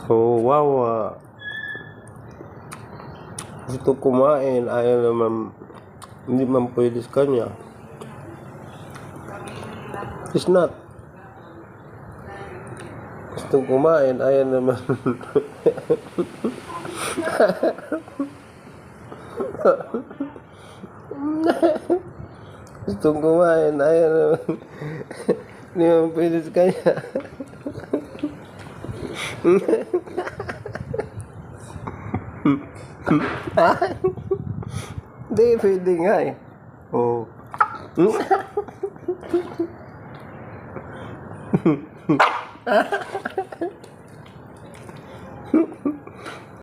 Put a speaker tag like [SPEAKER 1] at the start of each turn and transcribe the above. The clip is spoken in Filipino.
[SPEAKER 1] Kawawa. Gusto kumain, ayaw naman, hindi man pwede sa kanya. It's not. Gusto kumain, ayaw naman. Gusto kumain, ayaw naman. Hindi man pwede sa kanya. Hindi, pwede nga eh. Oh.